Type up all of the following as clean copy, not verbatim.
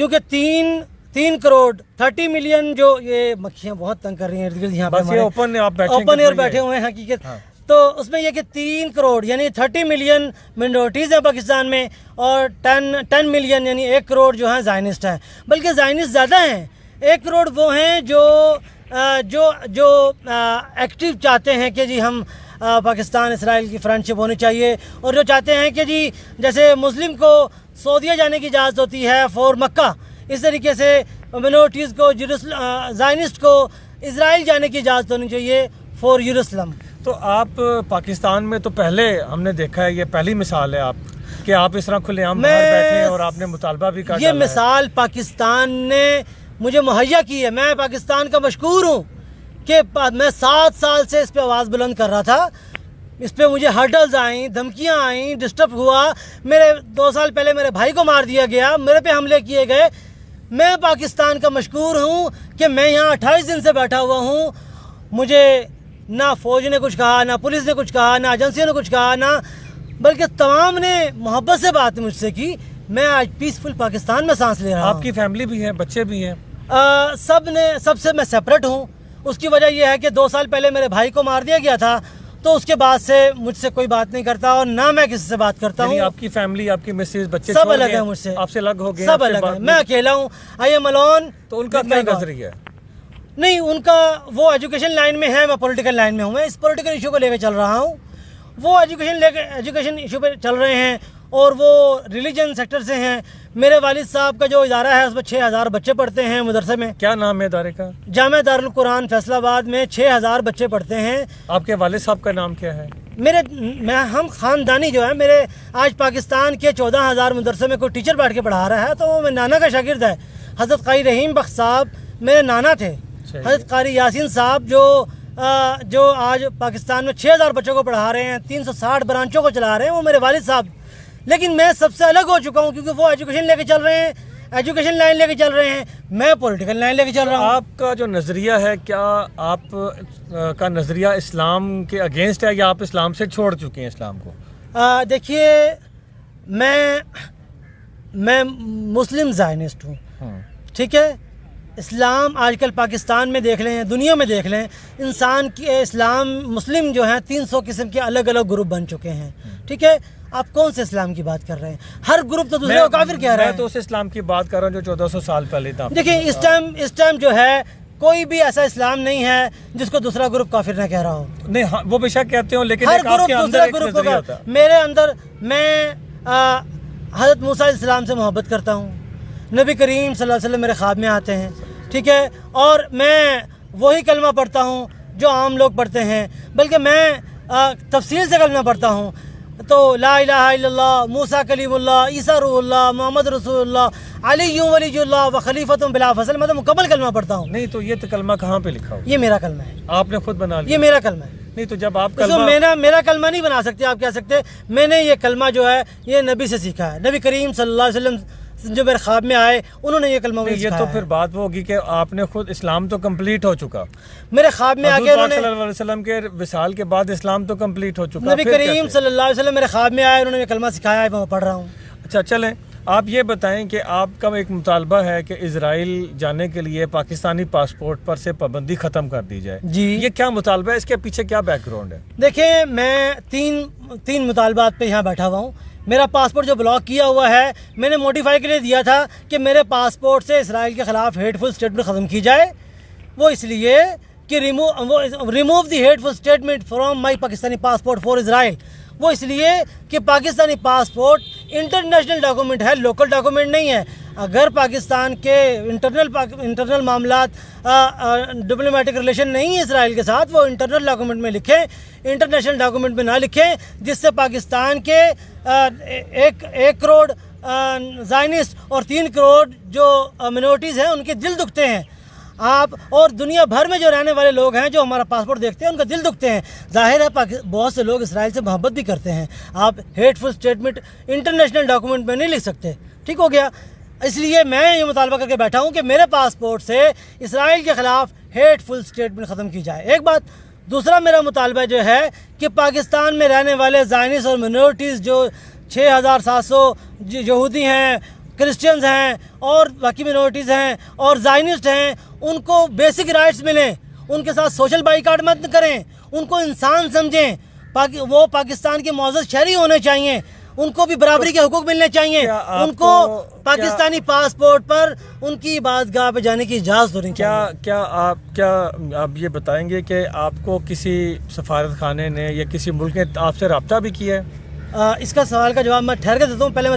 کیونکہ تین کروڑ 30 ملین جو یہ مکھیاں بہت تنگ کر رہی ہیں ارد گرد یہاں پہ بس یہ اوپن ایئر بیٹھے ہوئے ہیں حقیقت. تو اس میں یہ کہ 3 کروڑ یعنی 30 ملین منورٹیز ہیں پاکستان میں اور 10 ملین یعنی 1 کروڑ جو ہیں زائنسٹ ہیں. بلکہ زائنسٹ زیادہ ہیں. 1 کروڑ وہ ہیں جو ایکٹیو چاہتے ہیں کہ جی ہم پاکستان اسرائیل کی فرینڈشپ ہونی چاہیے, اور جو چاہتے ہیں کہ جی جیسے مسلم کو سعودیہ جانے کی اجازت ہوتی ہے فور مکہ, اس طریقے سے منورٹیز کو زائنسٹ کو اسرائیل جانے کی اجازت ہونی چاہیے فور یروشلم. تو آپ پاکستان میں تو پہلے ہم نے دیکھا ہے, یہ پہلی مثال ہے آپ کہ آپ اس طرح کھلے عام باہر بیٹھے ہیں اور آپ نے مطالبہ بھی کر ڈالا ہے. یہ مثال پاکستان نے مجھے مہیا کی ہے. میں پاکستان کا مشکور ہوں کہ میں 7 سال سے اس پہ آواز بلند کر رہا تھا. اس پہ مجھے ہرڈلز آئیں, دھمکیاں آئیں, ڈسٹرب ہوا. میرے 2 سال پہلے میرے بھائی کو مار دیا گیا, میرے پہ حملے کیے گئے. میں پاکستان کا مشکور ہوں کہ میں یہاں 28 دن سے بیٹھا ہوا ہوں. مجھے نہ فوج نے کچھ کہا, نہ پولیس نے کچھ کہا, نہ ایجنسیوں نے کچھ کہا, نہ بلکہ تمام نے محبت سے بات مجھ سے کی. میں آج پیسفل پاکستان میں سانس لے رہا ہوں. آپ کی فیملی بھی ہے, بچے بھی ہیں؟ سب سے میں سیپریٹ ہوں. اس کی وجہ یہ ہے کہ 2 سال پہلے میرے بھائی کو مار دیا گیا تھا, تو اس کے بعد سے مجھ سے کوئی بات نہیں کرتا اور نہ میں کسی سے بات کرتا ہوں. آپ کی فیملی, آپ کی مسز, بچے سب الگ ہیں مجھ سے, آپ سے الگ ہو گئے, سب الگ ہیں. میں اکیلا ہوں. I am alone. تو ان کا کیا نظریہ ہے؟ نہیں, ان کا وہ ایجوکیشن لائن میں ہے, میں پولیٹیکل لائن میں ہوں. میں اس پولیٹیکل ایشو کو لے کے چل رہا ہوں. وہ ایجوکیشن ایشو پہ چل رہے ہیں اور وہ ریلیجن سیکٹر سے ہیں. میرے والد صاحب کا جو ادارہ ہے اس میں 6000 بچے پڑھتے ہیں مدرسے میں. کیا نام ہے ادارے کا؟ جامعہ دارالقرآن فیصل آباد میں 6000 بچے پڑھتے ہیں. آپ کے والد صاحب کا نام کیا ہے؟ ہم خاندانی جو ہے میرے, آج پاکستان کے 14000 مدرسے میں کوئی ٹیچر بیٹھ کے پڑھا رہا ہے تو وہ میں نانا کا شاگرد ہے. حضرت قاری رحیم بخش صاحب میرے نانا تھے. حضرت قاری یاسین صاحب جو آج پاکستان میں 6000 بچوں کو پڑھا رہے ہیں, 360 برانچوں کو چلا رہے ہیں, وہ میرے والد صاحب. لیکن میں سب سے الگ ہو چکا ہوں کیونکہ وہ ایجوکیشن لے کے چل رہے ہیں, ایجوکیشن لائن لے کے چل رہے ہیں, میں پولیٹیکل لائن لے کے چل رہا ہوں. آپ کا جو نظریہ ہے, کیا آپ کا نظریہ اسلام کے اگینسٹ ہے یا آپ اسلام سے چھوڑ چکے ہیں اسلام کو؟ دیکھیے, میں مسلم زائنسٹ ہوں, ٹھیک ہے. اسلام آج کل پاکستان میں دیکھ لیں, دنیا میں دیکھ لیں, انسان کی اسلام مسلم جو ہیں 300 قسم کے الگ الگ گروپ بن چکے ہیں, ٹھیک ہے. آپ کون سے اسلام کی بات کر رہے ہیں؟ ہر گروپ تو دوسرے کو کافر کہہ رہا ہے. میں تو اس اسلام کی بات کر رہا ہوں جو 1400 سال پہلے تھا. دیکھیں, اس ٹائم جو ہے کوئی بھی ایسا اسلام نہیں ہے جس کو دوسرا گروپ کافر نہ کہہ رہا ہو. نہیں, وہ بے شک کہتے ہوں, لیکن ہر گروپ دوسرا گروپ کا. میرے اندر, میں حضرت موسیٰ علیہ السلام سے محبت کرتا ہوں. نبی کریم صلی اللہ علیہ وسلم میرے خواب میں آتے ہیں, ٹھیک ہے. اور میں وہی کلمہ پڑھتا ہوں جو عام لوگ پڑھتے ہیں, بلکہ میں تفصیل سے کلمہ پڑھتا ہوں. تو لا الہ الا اللہ, موسیٰ کلیم اللہ, عیسیٰ روح اللہ, محمد رسول اللہ, علی ولی اللہ و خلیفۃ بلا فصل. میں تو مکمل کلمہ پڑھتا ہوں. نہیں تو یہ کلمہ کہاں پہ لکھا ہو؟ یہ میرا کلمہ ہے. آپ نے خود بنا لیا؟ یہ میرا کلمہ ہے. نہیں تو جب آپ کلمہ, میرا کلمہ نہیں بنا سکتے آپ, کہہ سکتے میں نے یہ کلمہ جو ہے یہ نبی سے سیکھا ہے. نبی کریم صلی اللہ علیہ وسلم جو میرے خواب میں آئے انہوں نے یہ کلمہ مجھے سکھایا. یہ تو پھر بات وہ ہوگی کہ آپ نے خود, اسلام تو کمپلیٹ ہو چکا. میرے خواب میں آگے انہوں نے, صلی اللہ علیہ وسلم کے وصال کے بعد اسلام تو کمپلیٹ ہو چکا. نبی کریم صلی اللہ علیہ وسلم میرے خواب میں آئے, انہوں نے یہ کلمہ سکھایا ہے, میں پڑھ رہا ہوں. اچھا چلیں, آپ یہ بتائیں کہ آپ کا ایک مطالبہ ہے کہ اسرائیل جانے کے لیے پاکستانی پاسپورٹ پر سے پابندی ختم کر دی جائے. جی, یہ کیا مطالبہ ہے, اس کے پیچھے کیا بیک گراؤنڈ ہے؟ دیکھیں, میں تین مطالبات پہ یہاں بیٹھا ہوا ہوں. میرا پاسپورٹ جو بلاک کیا ہوا ہے میں نے موڈیفائی کے لیے دیا تھا کہ میرے پاسپورٹ سے اسرائیل کے خلاف ہیٹ فل اسٹیٹمنٹ ختم کی جائے. وہ اس لیے کہ remove the hateful statement from my Pakistani passport for Israel. وہ اس لیے کہ پاکستانی پاسپورٹ انٹرنیشنل ڈاکومنٹ ہے, لوکل ڈاکومنٹ نہیں ہے. اگر پاکستان کے انٹرنل معاملات ڈپلومیٹک ریلیشن نہیں ہے اسرائیل کے ساتھ, وہ انٹرنل ڈاکومنٹ میں لکھیں, انٹرنیشنل ڈاکومنٹ میں نہ لکھیں, جس سے پاکستان کے 1 کروڑ زائنسٹ اور 3 کروڑ جو منورٹیز ہیں ان کے دل دکھتے ہیں. آپ اور دنیا بھر میں جو رہنے والے لوگ ہیں جو ہمارا پاسپورٹ دیکھتے ہیں ان کا دل دکھتے ہیں. ظاہر ہے بہت سے لوگ اسرائیل سے محبت بھی کرتے ہیں. آپ ہیٹ فل اسٹیٹمنٹ انٹرنیشنل ڈاکومنٹ میں نہیں لکھ سکتے, ٹھیک ہو گیا. اس لیے میں یہ مطالبہ کر کے بیٹھا ہوں کہ میرے پاسپورٹ سے اسرائیل کے خلاف ہیٹ فل اسٹیٹمنٹ ختم کی جائے. ایک بات. دوسرا میرا مطالبہ جو ہے کہ پاکستان میں رہنے والے زائنسٹ اور منورٹیز جو 6700 یہودی ہیں, کرسچنز ہیں اور باقی منورٹیز ہیں اور زائنسٹ ہیں، ان کو بیسک رائٹس ملیں، ان کے ساتھ سوشل بائیکاٹ مت کریں، ان کو انسان سمجھیں، وہ پاکستان کے معزز شہری ہونے چاہیے، ان کو بھی برابری کے حقوق ملنے چاہیے، ان کو پاکستانی پاسپورٹ پر ان کی عبادتگاہ پہ جانے کی اجازت ہونی چاہیے۔ کیا آپ یہ بتائیں گے کہ آپ کو کسی سفارت خانے نے یا کسی ملک نے آپ سے رابطہ بھی کیا ہے؟ اس کا سوال کا جواب میں ٹھہر کے دیتا ہوں، پہلے میں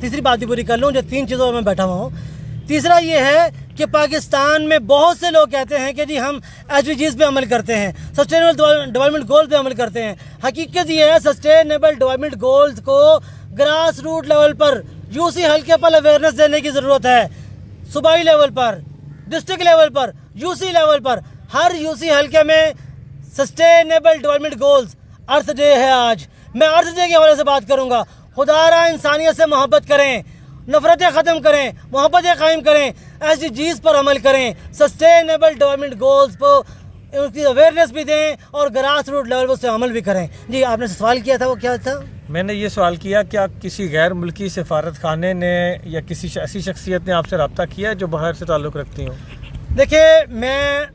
تیسری بات بھی پوری کر لوں، جو 3 چیزوں پر میں بیٹھا ہوا ہوں۔ تیسرا یہ ہے کہ پاکستان میں بہت سے لوگ کہتے ہیں کہ جی ہم SDGs پہ عمل کرتے ہیں، سسٹینیبل ڈیولپمنٹ گول پہ عمل کرتے ہیں۔ حقیقت یہ ہے سسٹینیبل ڈیولپمنٹ گولز کو گراس روٹ لیول پر UC حلقے پر اویئرنیس دینے کی ضرورت ہے، صوبائی لیول پر، ڈسٹرکٹ لیول پر، UC لیول پر، ہر UC حلقے میں سسٹینیبل ڈیولپمنٹ گولز۔ ارتھ ڈے ہے آج، میں ارتھ ڈے کے حوالے سے بات کروں گا۔ خدا را انسانیت سے محبت کریں، نفرتیں ختم کریں، محبتیں قائم کریں، SDGs پر عمل کریں، سسٹینیبل ڈیولپمنٹ گولز کو ان کی اویئرنیس بھی دیں اور گراس روٹ لیول پر اس سے عمل بھی کریں۔ جی آپ نے سوال کیا تھا، وہ کیا تھا؟ میں نے یہ سوال کیا کیا کسی غیر ملکی سفارت خانے نے یا کسی ایسی شخصیت نے آپ سے رابطہ کیا ہے جو باہر سے تعلق رکھتی ہوں؟ دیکھیے میں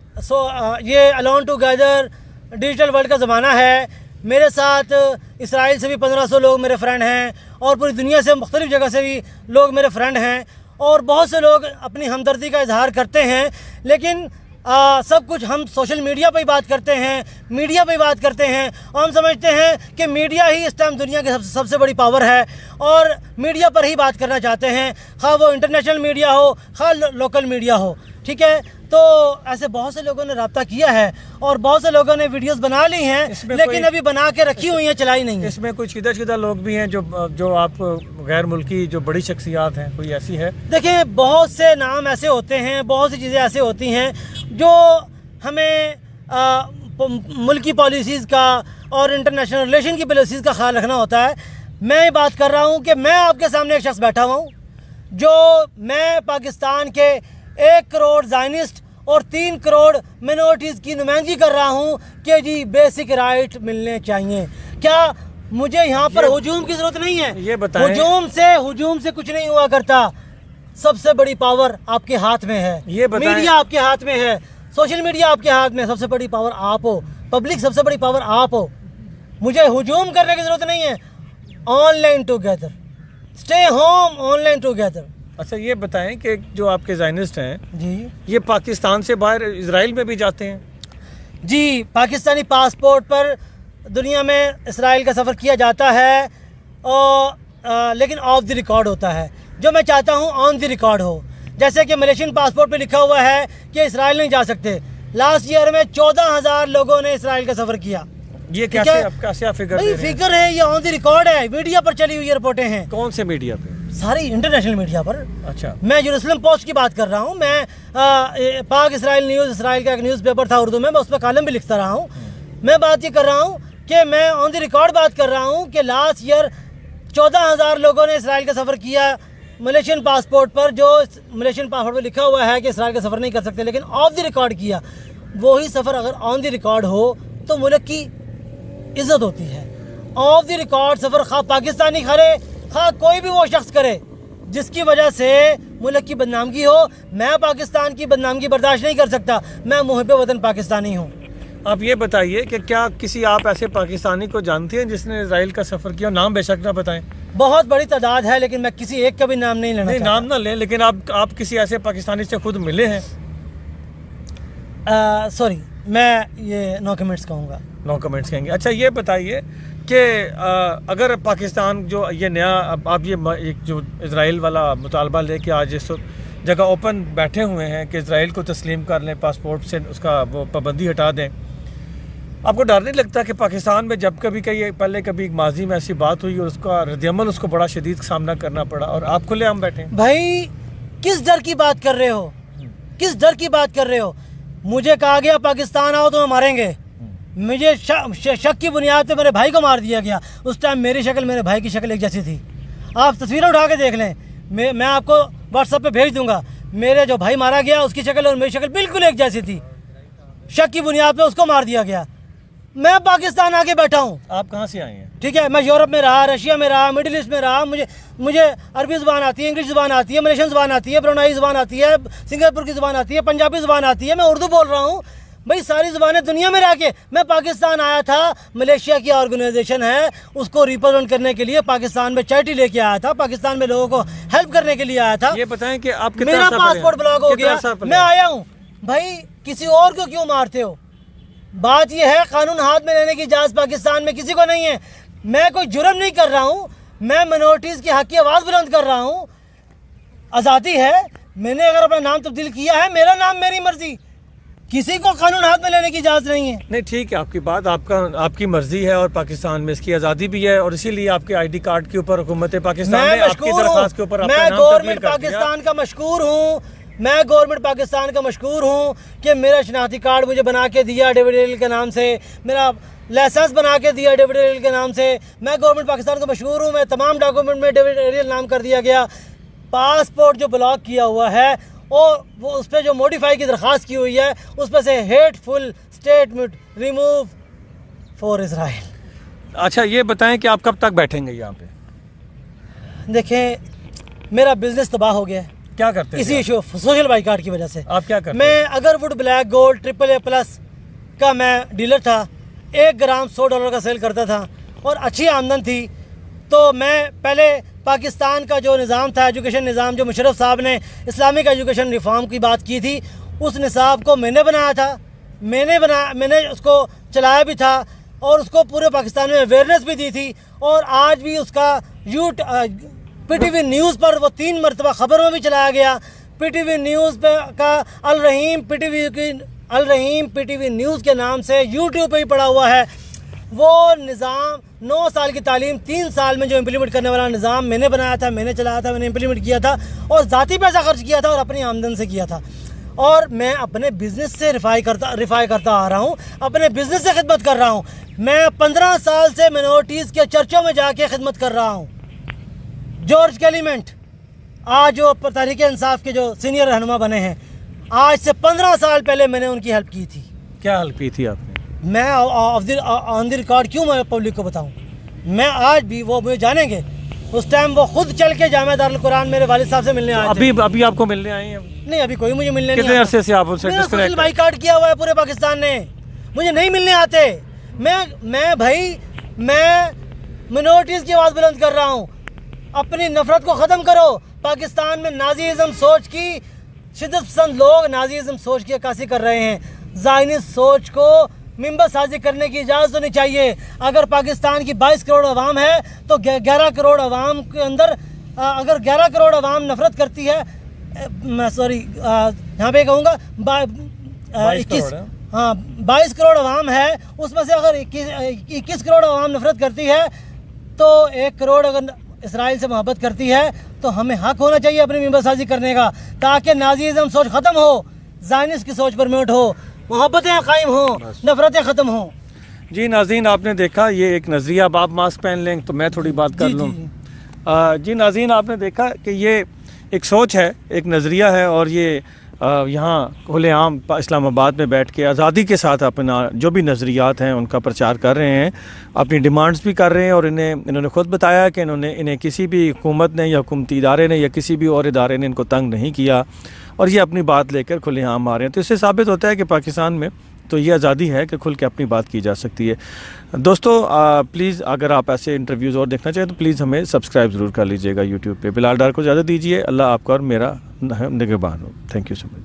یہ الون ٹوگیدر ڈیجیٹل ورلڈ کا زمانہ ہے، میرے ساتھ اسرائیل سے بھی 1500 لوگ میرے فرینڈ ہیں اور پوری دنیا سے مختلف جگہ سے بھی لوگ میرے فرینڈ ہیں اور بہت سے لوگ اپنی ہمدردی کا اظہار کرتے ہیں، لیکن سب کچھ ہم سوشل میڈیا پہ ہی بات کرتے ہیں، میڈیا پہ ہی بات کرتے ہیں اور ہم سمجھتے ہیں کہ میڈیا ہی اس ٹائم دنیا کی سب سے بڑی پاور ہے اور میڈیا پر ہی بات کرنا چاہتے ہیں، خواہ وہ انٹرنیشنل میڈیا ہو خواہ لوکل میڈیا ہو، ٹھیک ہے؟ تو ایسے بہت سے لوگوں نے رابطہ کیا ہے اور بہت سے لوگوں نے ویڈیوز بنا لی ہیں لیکن ابھی بنا کے رکھی ہوئی ہیں، چلائی نہیں ہیں۔ اس میں کوئی چیدہ لوگ بھی ہیں جو آپ غیر ملکی جو بڑی شخصیات ہیں، کوئی ایسی ہے؟ دیکھیں بہت سے نام ایسے ہوتے ہیں، بہت سی چیزیں ایسے ہوتی ہیں جو ہمیں ملکی پالیسیز کا اور انٹرنیشنل ریلیشن کی پالیسیز کا خیال رکھنا ہوتا ہے۔ میں بات کر رہا ہوں کہ میں آپ کے سامنے ایک شخص بیٹھا ہوا ہوں جو میں پاکستان کے 1 کروڑ زائنسٹ اور 3 کروڑ منورٹیز کی نمائندگی کر رہا ہوں کہ جی بیسک رائٹ ملنے چاہیے۔ کیا مجھے یہاں پر ہجوم کی ضرورت نہیں ہے؟ یہ بتائیں، ہجوم سے کچھ نہیں ہوا کرتا۔ سب سے بڑی پاور آپ کے ہاتھ میں ہے، یہ بتائیں، میڈیا آپ کے ہاتھ میں ہے، سوشل میڈیا آپ کے ہاتھ میں، سب سے بڑی پاور آپ ہو، پبلک سب سے بڑی پاور آپ ہو۔ مجھے ہجوم کرنے کی ضرورت نہیں ہے۔ On line together, stay home, on line together. اچھا یہ بتائیں کہ جو آپ کے زائنسٹ ہیں جی یہ پاکستان سے باہر اسرائیل میں بھی جاتے ہیں؟ جی پاکستانی پاسپورٹ پر دنیا میں اسرائیل کا سفر کیا جاتا ہے اور لیکن آف دی ریکارڈ ہوتا ہے۔ جو میں چاہتا ہوں آن دی ریکارڈ ہو، جیسے کہ ملیشین پاسپورٹ پہ لکھا ہوا ہے کہ اسرائیل نہیں جا سکتے۔ لاسٹ ایئر میں 14,000 لوگوں نے اسرائیل کا سفر کیا۔ یہ کیسے فگر دے رہے ہیں؟ فگر ہے، یہ آن دی ریکارڈ ہے، میڈیا پر چلی ہوئی رپورٹیں ہیں۔ کون سے میڈیا پہ؟ ساری انٹرنیشنل میڈیا پر۔ اچھا میں جیروسلم پوسٹ کی بات کر رہا ہوں، میں پاک اسرائیل نیوز، اسرائیل کا ایک نیوز پیپر تھا اردو میں اس پہ کالم بھی لکھتا رہا ہوں۔ میں بات یہ کر رہا ہوں کہ میں آن دی ریکارڈ بات کر رہا ہوں کہ لاسٹ ایئر 14,000 لوگوں نے اسرائیل کا سفر کیا ملیشین پاسپورٹ پر، جو ملیشین پاسپورٹ پہ لکھا ہوا ہے کہ اسرائیل کا سفر نہیں کر سکتے، لیکن آف دی ریکارڈ کیا۔ وہی سفر اگر آن دی ریکارڈ ہو تو ملک کی عزت ہوتی ہے۔ آف دی ریکارڈ سفر خواہ پاکستانی کرے خواہ کوئی بھی وہ شخص کرے جس کی وجہ سے ملک کی بدنامگی ہو، میں پاکستان کی بدنامگی برداشت نہیں کر سکتا۔ میں محب وطن پاکستانی ہوں۔ آپ یہ بتائیے کہ کیا کسی آپ ایسے پاکستانی کو جانتے ہیں جس نے اسرائیل کا سفر کیا؟ نام بے شک نہ بتائیں، بہت بڑی تعداد ہے لیکن میں کسی ایک کا بھی نام نہیں لینا چاہتا۔ نام نہ لیں، لیکن آپ کسی ایسے پاکستانی سے خود ملے ہیں؟ سوری، میں یہ نو کمنٹس کہوں گا۔ نو کمنٹس کہیں گے۔ اچھا یہ بتائیے کہ اگر پاکستان جو یہ نیا آپ یہ جو اسرائیل والا مطالبہ لے کے آج اس جگہ اوپن بیٹھے ہوئے ہیں کہ اسرائیل کو تسلیم کر لیں، پاسپورٹ سے اس کا وہ پابندی ہٹا دیں، آپ کو ڈر نہیں لگتا کہ پاکستان میں جب کبھی پہلے کبھی ماضی میں ایسی بات ہوئی اور اس کا رد عمل اس کو بڑا شدید سامنا کرنا پڑا اور آپ کھلے عام بیٹھے ہیں؟ بھائی کس ڈر کی بات کر رہے ہو؟ کس ڈر کی بات کر رہے ہو؟ مجھے کہا گیا پاکستان آؤ تو ماریں گے، مجھے شک کی بنیاد پہ میرے بھائی کو مار دیا گیا۔ اس ٹائم میری شکل میرے بھائی کی شکل ایک جیسی تھی، آپ تصویریں اٹھا کے دیکھ لیں، میں آپ کو واٹس ایپ پہ بھیج دوں گا۔ میرے جو بھائی مارا گیا اس کی شکل اور میری شکل بالکل ایک جیسی تھی، شک کی بنیاد پہ اس کو مار دیا گیا۔ میں پاکستان آ کے بیٹھا ہوں۔ آپ کہاں سے آئے ہیں؟ ٹھیک ہے. میں یورپ میں رہا, رشیا میں رہا, مڈل ایسٹ میں رہا. مجھے عربی زبان آتی ہے, انگلش زبان آتی ہے, ملیشین زبان آتی ہے, برونائی زبان آتی ہے, سنگاپور کی زبان آتی ہے, پنجابی زبان آتی ہے, میں اردو بول رہا ہوں. بھائی ساری زبانیں دنیا میں رہ کے میں پاکستان آیا تھا. ملیشیا کی آرگنائزیشن ہے, اس کو ریپرزینٹ کرنے کے لیے پاکستان میں چیریٹی لے کے آیا تھا, پاکستان میں لوگوں کو ہیلپ کرنے کے لیے آیا تھا. یہ بتائیں کہ آپ کتنا میرا عرصہ پڑھے ہیں؟ پاسپورٹ بلاک ہو کتنا گیا, عرصہ پڑھے میں ہیں؟ آیا ہوں. بھائی کسی اور کو کیوں مارتے ہو؟ بات یہ ہے قانون ہاتھ میں لینے کی اجازت پاکستان میں کسی کو نہیں ہے. میں کوئی جرم نہیں کر رہا ہوں, میں منورٹیز کی حق کی آواز بلند کر رہا ہوں. آزادی ہے, میں نے اگر اپنا نام تبدیل کیا ہے, میرا نام میری مرضی, کسی کو قانون ہاتھ میں لینے کی اجازت نہیں ہے. نہیں ٹھیک ہے آپ کی بات, آپ کی مرضی ہے اور پاکستان میں اس کی آزادی بھی ہے, اور اسی لیے آپ کے آئی ڈی کارڈ کے اوپر حکومت پاکستان میں نے آپ کی مشکور درخواست کے ہوں, اوپر اپنا میں نام گورنمنٹ تبدیل کر دیا. پاکستان کا مشکور ہوں, میں گورنمنٹ پاکستان کا مشکور ہوں کہ میرا شناختی کارڈ مجھے بنا کے دیا ڈیوڈ ایل کے نام سے, میرا لائسنس بنا کے دیا ڈیوڈ ایل کے نام سے. میں گورنمنٹ پاکستان کا مشکور ہوں, میں تمام ڈاکومنٹ میں ڈیوڈ ایل نام کر دیا گیا. پاسپورٹ جو بلاک کیا ہوا ہے اور وہ اس پہ جو موڈیفائی کی درخواست کی ہوئی ہے, اس پہ سے hateful statement remove for Israel. اچھا یہ بتائیں کہ آپ کب تک بیٹھیں گے یہاں پہ؟ دیکھیں میرا بزنس تباہ ہو گیا ہے کیا کرتے اسی ہیں ایشو سوشل بائیکاٹ کی وجہ سے. آپ کیا کرتے ہیں؟ میں اگر وڈ بلیک گولڈ AAA+ کا میں ڈیلر تھا, 1 گرام $100 کا سیل کرتا تھا اور اچھی آمدن تھی. تو میں پہلے پاکستان کا جو نظام تھا, ایجوکیشن نظام, جو مشرف صاحب نے اسلامک ایجوکیشن ریفارم کی بات کی تھی, اس نصاب کو میں نے بنایا تھا, میں نے اس کو چلایا بھی تھا اور اس کو پورے پاکستان میں اویئرنیس بھی دی تھی. اور آج بھی اس کا PTV نیوز پر وہ 3 مرتبہ خبروں میں بھی چلایا گیا. PTV نیوز پہ کا الرحیم PTV نیوز کے نام سے یوٹیوب پہ ہی پڑا ہوا ہے. وہ نظام 9 سال کی تعلیم 3 سال میں جو امپلیمنٹ کرنے والا نظام میں نے بنایا تھا, میں نے چلایا تھا, میں نے امپلیمنٹ کیا تھا اور ذاتی پیسہ خرچ کیا تھا اور اپنی آمدن سے کیا تھا. اور میں اپنے بزنس سے رفائی کرتا آ رہا ہوں, اپنے بزنس سے خدمت کر رہا ہوں. میں 15 سال سے منورٹیز کے چرچوں میں جا کے خدمت کر رہا ہوں. جارج کیلیمنٹ آج جو تحریک انصاف کے جو سینئر رہنما بنے ہیں, آج سے 15 سال پہلے میں نے ان کی ہیلپ کی تھی. کیا ہیلپ کی تھی آپ نے؟ میں آن دی ریکارڈ کیوں میں پبلک کو بتاؤں؟ میں آج بھی, وہ مجھے جانیں گے, اس ٹائم وہ خود چل کے جامعہ دارالقرآن میرے والد صاحب سے ملنے آئے تھے. ابھی آپ کو ملنے آئے ہیں؟ نہیں, ابھی کوئی مجھے ملنے نہیں کتنے آتا. عرصے سے آپ ان سے ڈسکنیکٹ؟ بائی کارڈ کیا ہوا ہے پورے پاکستان نے, مجھے نہیں ملنے آتے. میں منورٹیز کی آواز بلند کر رہا ہوں. اپنی نفرت کو ختم کرو. پاکستان میں نازیزم سوچ کی شدت پسند لوگ نازیزم سوچ کی عکاسی کر رہے ہیں. زائنسٹ سوچ کو ممبر سازی کرنے کی اجازت ہونی چاہیے. اگر پاکستان کی 22 کروڑ عوام ہے تو 11 کروڑ عوام کے اندر اگر 11 کروڑ عوام نفرت کرتی ہے, یہاں پہ کہوں گا 22 کروڑ عوام ہے, اس میں سے اگر 21 کروڑ عوام نفرت کرتی ہے تو 1 کروڑ اگر اسرائیل سے محبت کرتی ہے, تو ہمیں حق ہونا چاہیے اپنی ممبر سازی کرنے کا, تاکہ نازیزم سوچ ختم ہو, زائنسٹ کی سوچ پرموٹ ہو, محبتیں قائم ہوں, نفرتیں ختم ہوں. جی ناظرین آپ نے دیکھا یہ ایک نظریہ. اب آپ ماسک پہن لیں تو میں تھوڑی بات کر لوں. جی ناظرین آپ نے دیکھا کہ یہ ایک سوچ ہے, ایک نظریہ ہے, اور یہ یہاں کھلے عام اسلام آباد میں بیٹھ کے آزادی کے ساتھ اپنا جو بھی نظریات ہیں ان کا پرچار کر رہے ہیں, اپنی ڈیمانڈز بھی کر رہے ہیں. اور انہوں نے خود بتایا کہ انہیں کسی بھی حکومت نے یا حکومتی ادارے نے یا کسی بھی اور ادارے نے ان کو تنگ نہیں کیا, اور یہ اپنی بات لے کر کھلے عام آ رہے ہیں. تو اس سے ثابت ہوتا ہے کہ پاکستان میں تو یہ آزادی ہے کہ کھل کے اپنی بات کی جا سکتی ہے. دوستو پلیز اگر آپ ایسے انٹرویوز اور دیکھنا چاہیں تو پلیز ہمیں سبسکرائب ضرور کر لیجیے گا یوٹیوب پہ. بلال ڈار کو اجازت دیجیے. اللہ آپ کا اور میرا نگہبان ہو. Thank you so much.